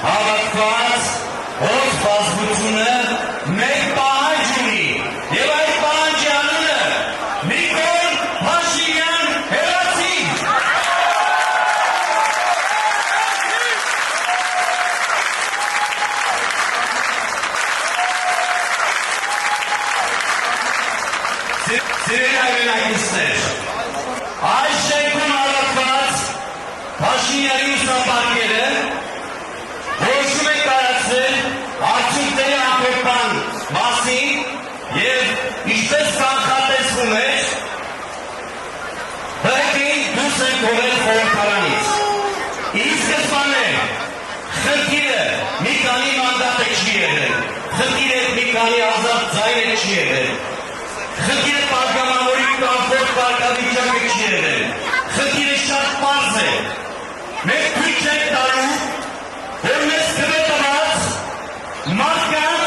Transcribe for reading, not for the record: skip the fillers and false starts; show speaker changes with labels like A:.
A: հավաքված հոտ բազմությունը մեկ պահանջ ունի և այդ պահանջի անունը Նիկոլ Փաշինյան Հերացին։ Սիրելի հայրենակիցներ, այս շենքում հավաքված Փաշինյանի ուսապարկերը որոշում է կայացել արդյունքների ամփոփման մասին և ինչպես կանխատեսվում էր, բրեկին դուրս են թողել խորհրդարանից։ Ի սկզբանե խնդիրը մի քանի մանդատ չի եղել, խնդիրը մի քանի ազատ ձայն չի եղել, խնդիրը պատգամավորի կամֆորտ վարկավիճակը չի եղել, խնդիրը շատ պարզ է։ Մենք թույլ չենք տալու, որ մեզ կվետված մարդկանց